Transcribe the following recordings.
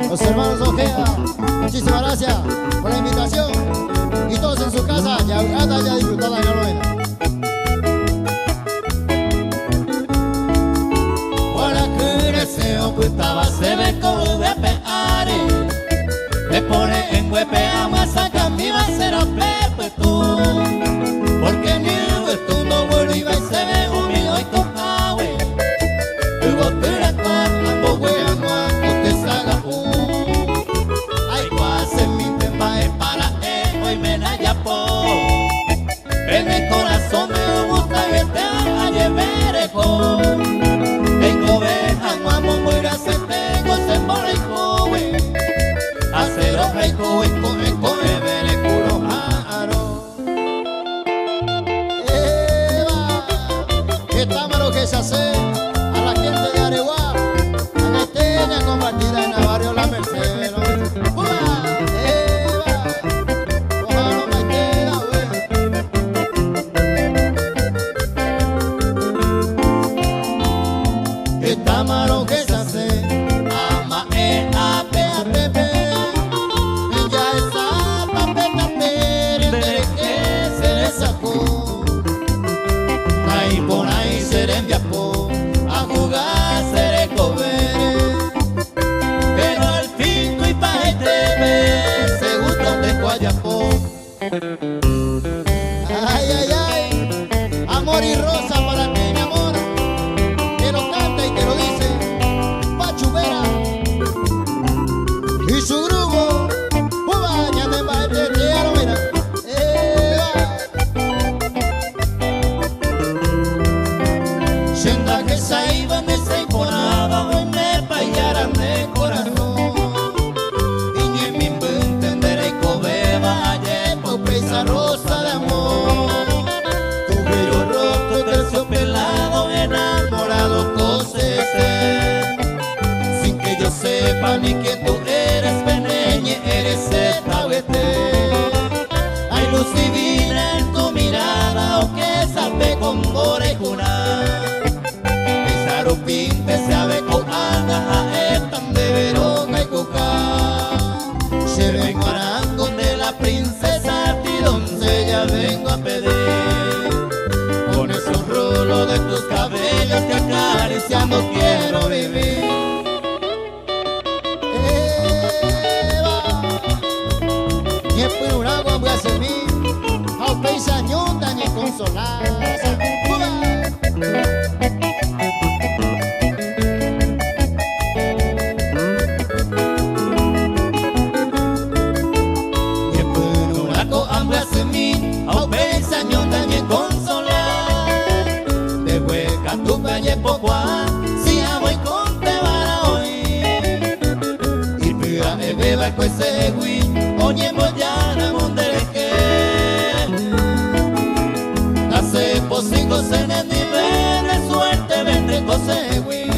Los hermanos Ojeda, muchísimas gracias por la invitación. Y todos en su casa, ya disfrutar la novena. Para crecer, ocultaba se ve con huepeare. Le pone en huepea más acá, mi va a ser a pepe tú. Porque ni tú no vuelve y va y se ve humilde y con agua. Luego te la cuarta, poco y agua, o te salga ay, cuase mi tema es para hoy me la yapo. En el corazón me gusta que te va a llevar. Tengo ovejas, guamo, muy gracias, tengo se pone el joven. Hacer otra y come, ver el culo jaro. Qué támaro que se hace a la gente de Areguá, a la estrella compartida en el barrio La Merced. Qué támaro que se hace, ama a pepe. Ya esa papeta pere que se le sacó. Ahí por ahí se le enviapó, a jugar se le cobere. Pero al fin y pa' se gusta de Guayapó. Ay, ay, ay, amor y rosa para ti, mi amor, que lo canta y que lo dice Pachu Vera y su grupo. Ya te va a quiero, mira. Sienta que se iban de se imponaba, hoy me payaran de corazón. Y ni en mi mente entenderé cobeba ayer por presa rosa de amor. Tu vello roto, terciopelado, enamorado, cosese. Sin que yo sepa ni quién tú eres, peneñe, eres etahuete. Hay luz divina en tu mirada, o que sabe con orejuna. Pinte se ave con anga, están de veroca y cuca. Se vengo arango de la princesa, ti doncella vengo a pedir. Con esos rulos de tus cabellos que acariciando quiero vivir. Ni es por un agua voy a hacer mí, a un paisañón dañe consolar. Si voy con te vara hoy y pida me beba con ese güey oye moyana mondereque hace posigo se ne nivel suerte vende cose güey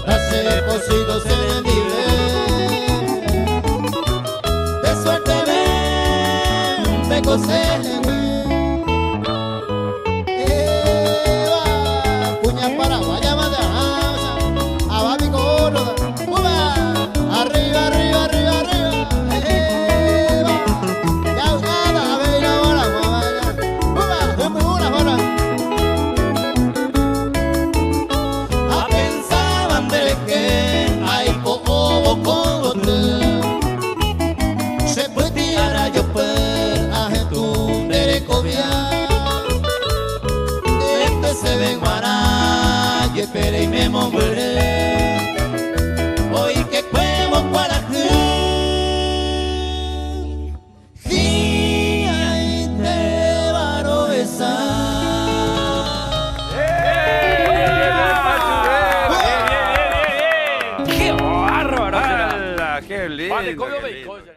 hace posigo se ne nivel de suerte vende cose güey. Se ven guará, y espere y me moveré. Hoy que cuemo para y ahí te varo esa. ¡Qué bárbaro! ¡Qué lindo!